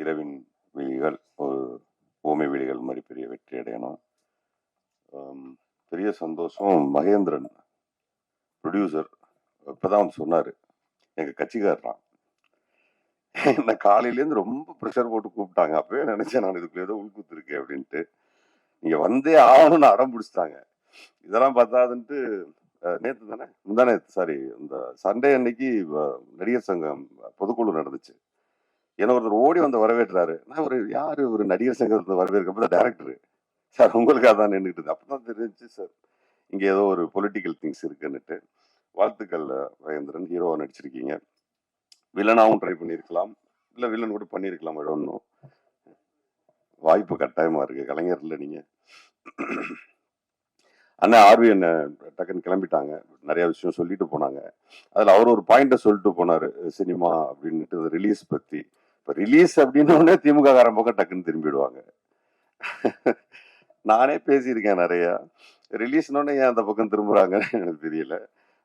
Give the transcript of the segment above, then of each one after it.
இரவின் விழிகள் ஒரு ஊமை விழிகள் மாதிரி பெரிய வெற்றி அடையணும். பெரிய சந்தோஷம். மகேந்திரன் ப்ரொடியூசர் இப்பதான் வந்து சொன்னாரு, எங்க கட்சிக்காரன் என்ன காலையிலேருந்து ரொம்ப ப்ரெஷர் போட்டு கூப்பிட்டாங்க. அப்பவே நினைச்சேன் நான் இதுக்குள்ள ஏதோ உள்குத்து இருக்கேன் அப்படின்ட்டு. நீங்க வந்தே ஆகணும்னு அடம் பிடிச்சிட்டாங்க. இதெல்லாம் பார்த்தாதுன்ட்டு நேத்து தானே முந்தானேத்து சாரி இந்த சண்டே அன்னைக்கு நடிகர் சங்கம் பொதுக்குழு நடந்துச்சு. என்ன ஒருத்தர் ஓடி வந்து வரவேற்றாரு. நான் ஒரு யாரு ஒரு நடிகர் சங்கத்தை வரவேற்கிறப்ப டைரக்டர் சார் உங்களுக்காக தான் நின்றுட்டு அப்பதான் தெரிஞ்சு சார் இங்க ஏதோ ஒரு பொலிட்டிக்கல் திங்ஸ் இருக்குன்னுட்டு. வாழ்த்துக்கள் மகேந்திரன், ஹீரோவா நடிச்சிருக்கீங்க. வில்லனாவும் ட்ரை பண்ணியிருக்கலாம், இல்ல வில்லன் கூட பண்ணியிருக்கலாம். ஒன்றும் வாய்ப்பு கட்டாயமா இருக்கு. கலைஞர்ல நீங்க அண்ணா ஆர்வி என்ன டக்குன்னு கிளம்பிட்டாங்க. நிறைய விஷயம் சொல்லிட்டு போனாங்க. அதுல அவர் ஒரு பாயிண்ட சொல்லிட்டு போனாரு சினிமா அப்படின்ட்டு ரிலீஸ் பத்தி. இப்ப ரிலீஸ் அப்படின்னு திமுக காரன் பக்கம் டக்குன்னு திரும்பிடுவாங்க. நானே பேசியிருக்கேன் நிறைய. ரிலீஸ்னோடனே ஏன் அந்த பக்கம் திரும்புறாங்கன்னு எனக்கு தெரியல.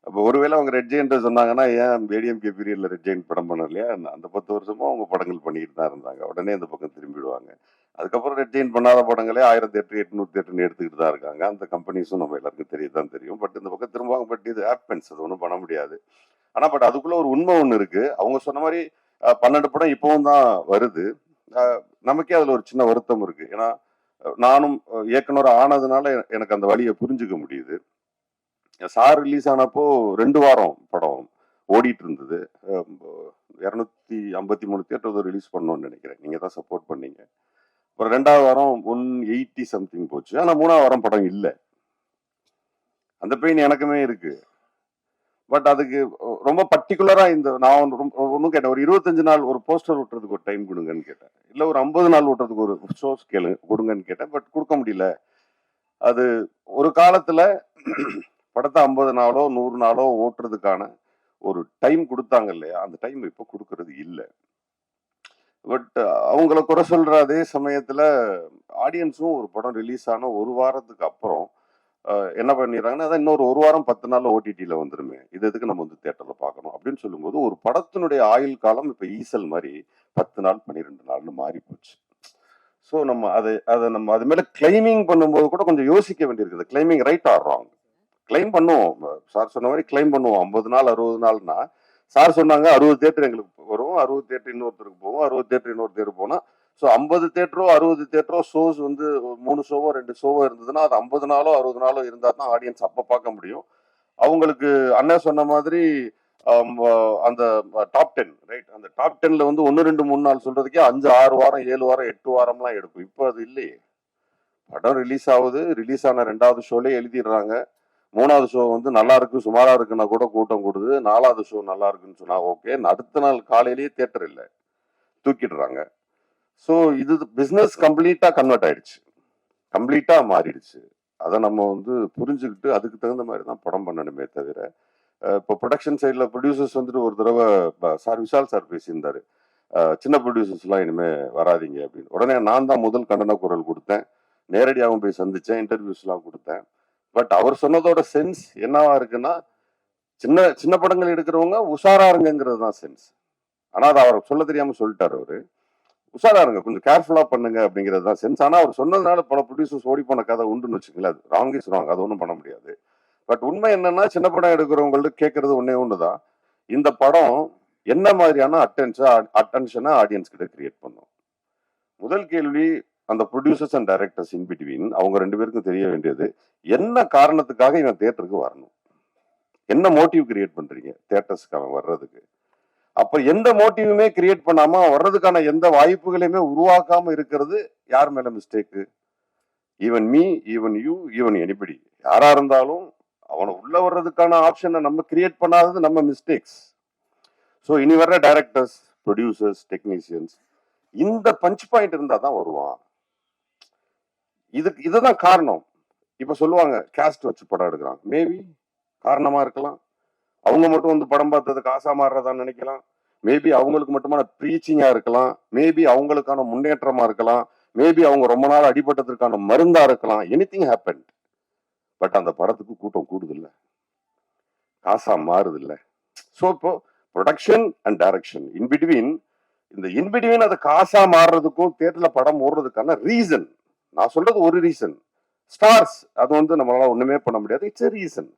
அப்போ ஒருவேளை அவங்க ரெட் ஜெயின்ட் சொன்னாங்கன்னா ஏன் ஏடிஎம்கே பீரியட்ல ரெட் ஜெயின்ட் படம் பண்ணலையா? அந்த 10 வருஷமா அவங்க படங்கள் பண்ணிட்டு தான் இருந்தாங்க. உடனே அந்த பக்கம் திரும்பிடுவாங்க. அதுக்கப்புறம் ரெட் ஜெயின் பண்ணாத படங்களே 1008 808 எடுத்துக்கிட்டு தான் இருக்காங்க. அந்த கம்பெனிஸும் நம்ம எல்லாருக்கும் தெரியதான் தெரியும். பட் இந்த பக்கம் திரும்புவாங்க. பட் இது ஆப்பன்ஸ், அது ஒன்றும் பண்ண முடியாது. ஆனா பட் அதுக்குள்ள ஒரு உண்மை ஒண்ணு இருக்கு. அவங்க சொன்ன மாதிரி 12 படம் இப்பவும் தான் வருது. நமக்கே அதுல ஒரு சின்ன வருத்தம் இருக்கு. ஏன்னா நானும் இயக்குனர் ஆனதுனால எனக்கு அந்த வழியை புரிஞ்சுக்க முடியுது. சார் ரிலீஸ் ஆனப்போ 2 வாரம் படம் ஓடிட்டு இருந்தது. 253 தியேட்டர் ரிலீஸ் பண்ணோம்னு நினைக்கிறேன். நீங்க தான் சப்போர்ட் பண்ணீங்க. அப்புறம் 2வது வாரம் 180 சம்திங் போச்சு. ஆனா 3வது வாரம் படம் இல்லை. அந்த பெயின் எனக்குமே இருக்கு. பட் அதுக்கு ரொம்ப பர்டிகுலரா இந்த நான் ஒன்னும் கேட்டேன், ஒரு 25 நாள் ஒரு போஸ்டர் விட்டுறதுக்கு ஒரு டைம் கொடுங்கன்னு கேட்டேன். இல்ல ஒரு 50 நாள் விட்டுறதுக்கு ஒரு ஷோஸ் கொடுங்கன்னு கேட்டேன். பட் கொடுக்க முடியல. அது ஒரு காலத்துல படத்தை 50 நாளோ 100 நாளோ ஓட்டுறதுக்கான ஒரு டைம் கொடுத்தாங்க இல்லையா? அந்த டைம் இப்ப கொடுக்கறது இல்லை. பட் அவங்கள குறை சொல்ற அதே சமயத்துல ஆடியன்ஸும் ஒரு படம் ரிலீஸ் ஆன ஒரு வாரத்துக்கு அப்புறம் என்ன பண்ணிடுறாங்கன்னா, அதான் இன்னொரு ஒரு வாரம் 10 நாள் ஓடிடியில வந்துருமே, இது எதுக்கு நம்ம வந்து தியேட்டர்ல பார்க்கணும் அப்படின்னு சொல்லும்போது ஒரு படத்தினுடைய ஆயுள் காலம் இப்ப ஈசல் மாதிரி 10 நாள் 12 நாள்னு மாறி போச்சு. ஸோ நம்ம அதை நம்ம அது மேல கிளைமிங் பண்ணும்போது கூட கொஞ்சம் யோசிக்க வேண்டியிருக்குது. Claiming right or wrong? Claim பண்ணுவோம். சார் சொன்ன மாதிரி கிளைம் பண்ணுவோம். 50 நாள் 60 நாள்னா சார் சொன்னாங்க 60 தேட்டர் எங்களுக்கு வரும், 60 தேட்டர் இன்னொருத்தருக்கு போகும், 60 தேட்டர் இன்னொரு போனா. ஸோ 50 தேட்டரோ 60 தேட்டரோ ஷோஸ் வந்து 3 ஷோவோ 2 ஷோவோ இருந்ததுன்னா அது 50 நாளோ 60 நாளோ இருந்தா தான் ஆடியன்ஸ் அப்ப பார்க்க முடியும். அவங்களுக்கு அண்ணன் சொன்ன மாதிரி அந்த டாப் 10 ரைட், அந்த டாப் 10ல வந்து 1 2 3 நாள் சொல்றதுக்கே 5 6 வாரம் 7 வாரம் 8 வாரம்லாம் எடுக்கும். இப்போ அது இல்லையே. படம் ரிலீஸ் ஆகுது, ரிலீஸ் ஆன 2வது ஷோலே எழுதிடுறாங்க. 3வது ஷோ வந்து நல்லா இருக்கு சுமாரா இருக்குன்னா கூட கூட்டம் கூடுது. 4வது ஷோ நல்லா இருக்குன்னு சொன்னா ஓகே, அடுத்த நாள் காலையிலேயே தியேட்டர் இல்லை, தூக்கிடுறாங்க. ஸோ இது பிசினஸ் கம்ப்ளீட்டா கன்வெர்ட் ஆயிடுச்சு, கம்ப்ளீட்டா மாறிடுச்சு. அதை நம்ம வந்து புரிஞ்சுக்கிட்டு அதுக்கு தகுந்த மாதிரி தான் படம் பண்ணணுமே தவிர, இப்போ ப்ரொடக்ஷன் சைட்ல ப்ரொடியூசர்ஸ் வந்துட்டு ஒரு தடவை சார் விஷால் சார் பேசியிருந்தாரு, சின்ன ப்ரொடியூசர்ஸ் எல்லாம் இனிமே வராதிங்க அப்படின்னு. உடனே நான் தான் முதல் கண்டன குரல் கொடுத்தேன், நேரடியாகவும் போய் சந்திச்சேன், இன்டர்வியூஸ் எல்லாம் கொடுத்தேன். பட் அவர் சொன்னதோட சென்ஸ் என்னவா இருக்குன்னா, சின்ன சின்ன படங்கள் எடுக்கிறவங்க உஷாரா இருங்கிறது தான் சென்ஸ். ஆனா அதை அவர் சொல்ல தெரியாம சொல்லிட்டாரு. அவரு உஷாரா இருங்க, கொஞ்சம் கேர்ஃபுல்லா பண்ணுங்க அப்படிங்கிறது தான் சென்ஸ். ஆனா அவர் சொன்னதுனால பல ப்ரொடியூசர்ஸ் ஓடி போன கதை உண்டுன்னு வச்சுக்கல. அது ராங் இஸ் ராங், அது ஒன்றும் பண்ண முடியாது. பட் உண்மை என்னன்னா, சின்ன படம் எடுக்கிறவங்கள்ட்ட கேட்கறது ஒன்னே ஒண்ணுதான், இந்த படம் என்ன மாதிரியான அட்டென்ஷனை ஆடியன்ஸ் கிட்ட கிரியேட் பண்ணும். முதல் கேள்வி, அந்த producers and directors in between அவங்க 2 பேருக்கும் தெரிய வேண்டியது, என்ன காரணத்துக்காக இவன் தியேட்டருக்கு வரணும், என்ன மோட்டிவ் கிரியேட் பண்றீங்க தியேட்டர்ஸ்க்கு அவன் வர்றதுக்கு. அப்ப எந்த மோட்டிவுமே கிரியேட் பண்ணாம வர்றதுக்கான எந்த வாய்ப்புகளையுமே உருவாக்காம இருக்கிறது யார் மேல mistake? Even me, even you, even anybody, யாரா இருந்தாலும் அவனை உள்ள வர்றதுக்கான ஆப்ஷனை நம்ம கிரியேட் பண்ணாதது நம்ம மிஸ்டேக்ஸ். ஸோ இனி வர்ற டைரக்டர்ஸ், ப்ரொடியூசர்ஸ், டெக்னீசியன்ஸ் இந்த பஞ்ச் பாயிண்ட் இருந்தா தான் வருவான். இதுதான் காரணம். இப்ப சொல்லுவாங்க கேஸ்ட் வச்சு படம் எடுக்கிறாங்க, மேபி காரணமா இருக்கலாம். அவங்க மட்டும் வந்து படம் பார்த்ததுக்கு ஆசா மாறுறதான்னு நினைக்கலாம். மேபி அவங்களுக்கு மட்டுமான ப்ரீச்சிங்கா இருக்கலாம். மேபி அவங்களுக்கான முன்னேற்றமா இருக்கலாம். மேபி அவங்க ரொம்ப நாள் அடிபட்டதற்கான மருந்தா இருக்கலாம். Anything happen. பட் அந்த படத்துக்கு கூட்டம் கூடுது இல்ல, காசா மாறுது இல்ல. ஸோ இப்போ production and direction in between இந்த இன்பிட்வீன் அதை காசா மாறுறதுக்கும் தியேட்டர்ல படம் ஓடுறதுக்கான ரீசன், நான் சொல்றது ஒரு ரீசன். ஸ்டார்ஸ் அது வந்து நம்மளால ஒண்ணுமே பண்ண முடியாது, இட்ஸ் எ ரீசன்.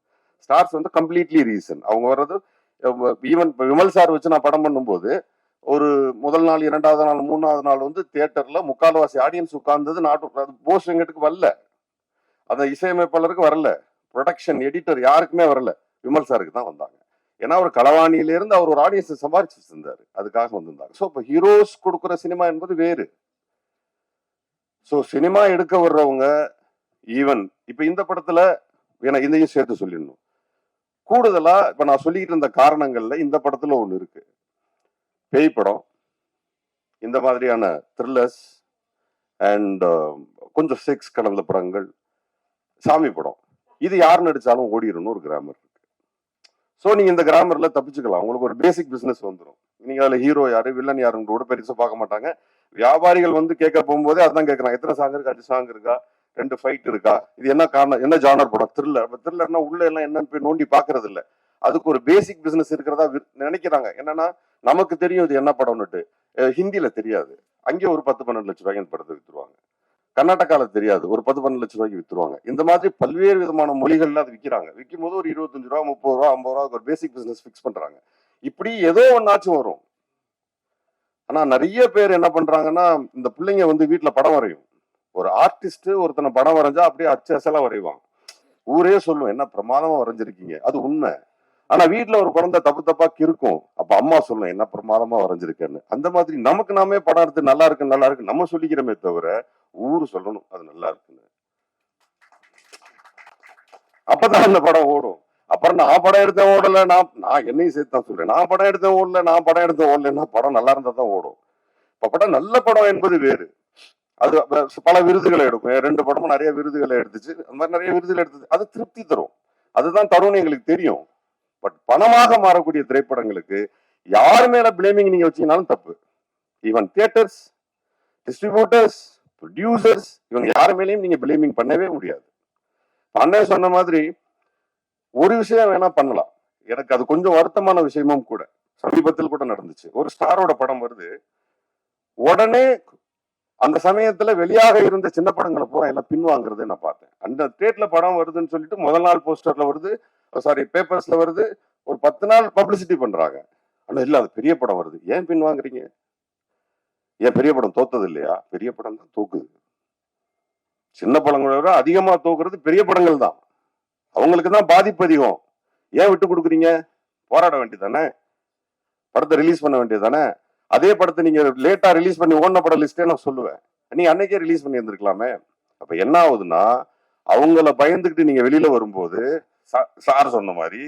ஸ்டார்ஸ் வந்து கம்ப்ளீட்லி ரீசன். அவங்க வர்றது ஈவன் விமல் சார் வச்சு நான் படம் பண்ணும்போது ஒரு முதல் நாள், இரண்டாவது நாள், மூணாவது நாள் வந்து தியேட்டர்ல முக்கால்வாசி ஆடியன்ஸ் உட்கார்ந்தது நாட்டு போஸ் வெங்கட்டுக்கு வரல, அந்த இசையமைப்பாளருக்கு வரல, ப்ரொடக்ஷன் எடிட்டர் யாருக்குமே வரல, விமல் சாருக்கு தான் வந்தாங்க. ஏன்னா அவர் களவாணியில இருந்து அவர் ஒரு ஆடியன்ஸை சம்பாரிச்சு இருந்தாரு, அதுக்காக வந்திருந்தாங்க. ஸோ இப்போ ஹீரோஸ் கொடுக்குற சினிமா என்பது வேறு. ஸோ சினிமா எடுக்க வர்றவங்க ஈவன் இப்ப இந்த படத்துல இதையும் சேர்த்து சொல்லிடணும். கூடுதலா இப்ப நான் சொல்லிட்டு இருந்த காரணங்கள்ல இந்த படத்துல ஒண்ணு இருக்கு. பேய் படம், இந்த மாதிரியான த்ரில்லர்ஸ் அண்ட் கொஞ்சம் செக்ஸ் கலந்த படங்கள், சாமி படம், இது யார் நடிச்சாலும் ஓடிடணும் ஒரு கிராமர் இருக்கு. ஸோ நீங்க இந்த கிராமர்ல தப்பிச்சுக்கலாம், உங்களுக்கு ஒரு பேசிக் பிசினஸ் வந்துடும். நீங்க அதுல ஹீரோ யாரு வில்லன் யாருன்னு கூட பெருசா பார்க்க மாட்டாங்க. வியாபாரிகள் வந்து கேட்க போகும்போதே அதான் கேட்கறாங்க, எத்தனை சாங் இருக்கா, 5 சாங் இருக்கா, 2 ஃபைட் இருக்கா, இது என்ன காரணம், என்ன ஜானர் படம், த்ரில்லர். த்ரில்லர்னா உள்ள எல்லாம் என்னன்னு போய் நோண்டி பாக்குறது இல்ல, அதுக்கு ஒரு பேசிக் பிசினஸ் இருக்கிறதா நினைக்கிறாங்க. என்னன்னா நமக்கு தெரியும் இது என்ன படம்னுட்டு, ஹிந்தியில தெரியாது, அங்கே ஒரு 10-12 லட்சம் ரூபாய்க்கு அந்த படத்தை வித்துருவாங்க. கர்நாடகால தெரியாது, ஒரு 10-12 லட்சம் ரூபாய்க்கு வித்துருவாங்க. இந்த மாதிரி பல்வேறு விதமான மொழிகள்ல அது விற்கிறாங்க. விற்கும் போது ஒரு 25 ரூபா, 30 ரூபா, 50 ரூபா ஒரு பேசிக் பிசினஸ் பிக்ஸ் பண்றாங்க. இப்படி ஏதோ ஒன்னாச்சும் வரும். ஆனா நிறைய பேர் என்ன பண்றாங்கன்னா, இந்த பிள்ளைங்க வந்து வீட்டுல படம் வரையும். ஒரு ஆர்டிஸ்ட் ஒருத்தனை படம் வரைஞ்சா அப்படியே அச்சலா வரைவான், ஊரே சொல்லும் என்ன பிரமாதமா வரைஞ்சிருக்கீங்க, அது உண்மை. ஆனா வீட்டுல ஒரு குழந்தை தப்பு தப்பா இருக்கும், அப்ப அம்மா சொல்லும் என்ன பிரமாதமா வரைஞ்சிருக்கேன்னு. அந்த மாதிரி நமக்கு நாமே படம் எடுத்து நல்லா இருக்கு நல்லா இருக்கு நம்ம சொல்லிக்கிறோமே தவிர ஊரு சொல்லணும் அது நல்லா இருக்குன்னு. அப்பதான் அந்த படம் ஓடும். அப்புறம் நான் படம் எடுத்தேன் ஓடல, நான் என்னையும் சேர்த்து தான் சொல்றேன், நான் படம் எடுத்தேன் ஓடல, நான் படம் எடுத்தேன் ஓடலன்னா படம் நல்லா இருந்தா தான் ஓடும். இப்ப படம் நல்ல படம் என்பது வேறு, அது பல விருதுகளை எடுக்கும். 2 படமும் நிறைய விருதுகளை எடுத்துச்சு, அந்த மாதிரி நிறைய விருதுகளை எடுத்துச்சு, அது திருப்தி தரும், அதுதான் தரும்னு எங்களுக்கு தெரியும். பட் பணமாக மாறக்கூடிய திரைப்படங்களுக்கு யார் மேல பிளேமிங் நீங்க வச்சீங்கன்னாலும் தப்பு. ஈவன் தியேட்டர்ஸ், டிஸ்ட்ரிபியூட்டர்ஸ், ப்ரொடியூசர்ஸ், இவங்க யார் மேலேயும் நீங்க பிளேமிங் பண்ணவே முடியாது. அண்ணே சொன்ன மாதிரி ஒரு விஷயம் வேணா பண்ணலாம், எனக்கு அது கொஞ்சம் வருத்தமான விஷயமும் கூட. சமீபத்தில் கூட நடந்துச்சு, ஒரு ஸ்டாரோட படம் வருது, உடனே அந்த சமயத்துல வெளியாக இருந்த சின்ன படங்களை பூரா எல்லாம் பின்வாங்குறது நான் பார்த்தேன். அந்த தேட்ல படம் வருதுன்னு சொல்லிட்டு முதல் நாள் போஸ்டர்ல வருது, சாரி பேப்பர்ஸ்ல வருது, ஒரு 10 நாள் பப்ளிசிட்டி பண்றாங்க. ஆனா இல்ல அது பெரிய படம் வருது, ஏன் பின்வாங்குறீங்க? ஏன் பெரிய படம் தோத்தது இல்லையா? பெரிய படம் தான் தோக்குது. சின்ன படங்களை விட அதிகமா தோக்குறது பெரிய படங்கள் தான், அவங்களுக்கு தான் பாதிப்பு அதிகம். ஏன் விட்டு கொடுக்குறீங்க? போராட வேண்டியதானே, படத்தை ரிலீஸ் பண்ண வேண்டியதானே. அதே படத்தை நீங்க லேட்டா ரிலீஸ் பண்ணி ஓடின படம் லிஸ்டே நான் சொல்லுவேன், நீங்க அன்னைக்கே ரிலீஸ் பண்ணி இருந்திருக்கலாமே. அப்ப என்ன ஆகுதுன்னா, அவங்கள பயந்துக்கிட்டு நீங்க வெளியில வரும்போது சார் சொன்ன மாதிரி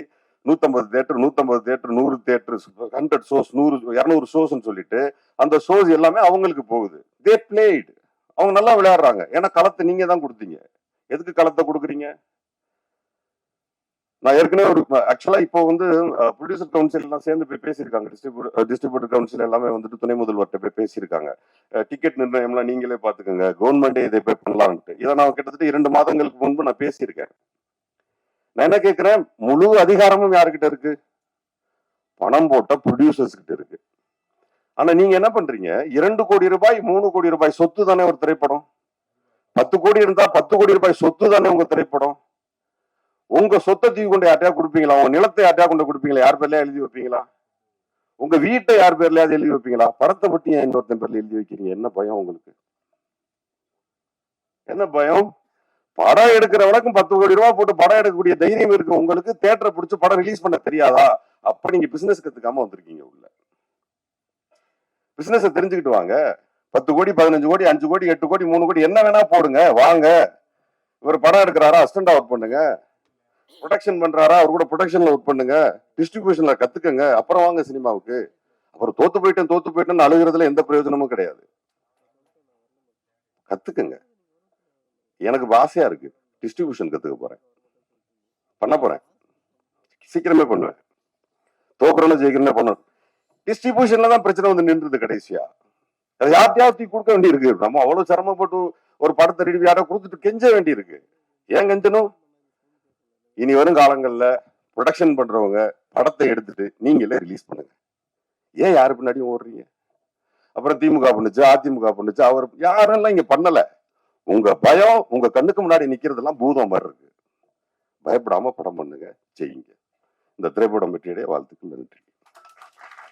150 தேட்டர் 150 தேட்டர் 100 தேட்டர் 100 ஷோஸ் 100 200 ஷோஸ்ன்னு சொல்லிட்டு அந்த ஷோஸ் எல்லாமே அவங்களுக்கு போகுது. தே பிளேட், அவங்க நல்லா விளையாடுறாங்க, ஏன்னா களத்தை நீங்க தான் கொடுத்தீங்க. எதுக்கு களத்தை கொடுக்குறீங்க? நான் ஏற்கனவே ஒரு ஆக்சுவலா இப்போ வந்து ப்ரொடியூசர் கவுன்சில் எல்லாம் சேர்ந்து போய் பேசியிருக்காங்க, டிஸ்ட்ரிபியூட்டர் கவுன்சில் எல்லாமே வந்துட்டு துணை முதல்வர்கிட்ட போய் பேசியிருக்காங்க. டிக்கெட் நிர்ணயம்லாம் நீங்களே பாத்துக்கோங்க, கவர்மெண்டே இதை போய் பண்ணலான்ட்டு. இதை நான் கிட்டத்தட்ட 2 மாதங்களுக்கு முன்பு நான் பேசியிருக்கேன். நான் என்ன கேட்கிறேன், முழு அதிகாரமும் யாருக்கிட்ட இருக்கு? பணம் போட்ட ப்ரொடியூசர்ஸ் கிட்ட இருக்கு. ஆனா நீங்க என்ன பண்றீங்க, 2 கோடி ரூபாய் 3 கோடி ரூபாய் சொத்து தானே ஒரு திரைப்படம். 10 கோடி இருந்தா 10 கோடி ரூபாய் சொத்து தானே உங்க திரைப்படம். உங்க சொத்தை தூக்கி கொண்டு யார்ட்டையா கொடுப்பீங்களா? உங்க நிலத்தை யார்ட்டையா கொண்டு கொடுப்பீங்களா? யார் பேர்லயா எழுதி வைப்பீங்களா? உங்க வீட்டை யார் பேர்லயாவது எழுதி வைப்பீங்களா? படத்தை பத்தி ஏன் இன்னொருத்தன் பேர்ல எழுதி வைக்கிறீங்க? என்ன பயம் உங்களுக்கு? என்ன பயம்? படம் எடுக்கிறவனுக்கும் 10 கோடி ரூபாய் போட்டு படம் எடுக்கக்கூடிய தைரியம் இருக்கு உங்களுக்கு, தியேட்டரை பிடிச்சு படம் ரிலீஸ் பண்ண தெரியாதா? அப்ப நீங்க பிசினஸ் கத்துக்காம வந்திருக்கீங்க உள்ள. பிசினஸ் தெரிஞ்சுக்கிட்டு வாங்க. 10 கோடி 15 கோடி 5 கோடி 8 கோடி 3 கோடி என்ன வேணா போடுங்க, வாங்க. இவர் படம் எடுக்கிறாரா, அசிஸ்டன்ட் ஒர்க் பண்ணுங்க. ப்ரொடக்ஷன் பண்றாரா, அவர் கூட ப்ரொடக்ஷன்ல ஒர்க் பண்ணுங்க. டிஸ்ட்ரிபியூஷன்ல கத்துக்கங்க, அப்புறம் வாங்க சினிமாவுக்கு. அப்புறம் தோத்து போயிட்டேன்னு அழுகிறதுல எந்த பிரயோஜனமும் கிடையாது. கத்துக்கங்க. எனக்கு ஆசையா இருக்கு, டிஸ்ட்ரிபியூஷன் கத்துக்க போறேன், பண்ண போறேன், சீக்கிரமே பண்ணுவேன். தோக்குறோன்னு ஜெயிக்கிறேன்னு பண்ணணும். டிஸ்ட்ரிபியூஷன்ல தான் பிரச்சனை வந்து நின்றுது கடைசியா. அதை யார்ட்டையாவது கொடுக்க வேண்டி இருக்கு. நம்ம அவ்வளவு சிரமப்பட்டு ஒரு படத்தை ரிவ்யூ யாரை கொடுத்துட்டு கெஞ்ச வேண்டி இருக்கு. ஏன் கெஞ்சணும்? இனி வரும் காலங்கள்ல ப்ரொடக்ஷன் பண்றவங்க படத்தை எடுத்துட்டு நீங்களே ரிலீஸ் பண்ணுங்க. ஏன் யாரு பின்னாடியும் ஓடுறீங்க? அப்புறம் திமுக பண்ணுச்சு, அதிமுக பண்ணுச்சு. அவர் யாரெல்லாம் இங்க பண்ணல. உங்க பயம் உங்க கண்ணுக்கு முன்னாடி நிக்கிறதெல்லாம் பூதம் மாதிரி இருக்கு. பயப்படாம படம் பண்ணுங்க, செய்யுங்க. இந்த திரைப்படம் வெற்றியடைய வாழ்த்துக்கள். நன்றி.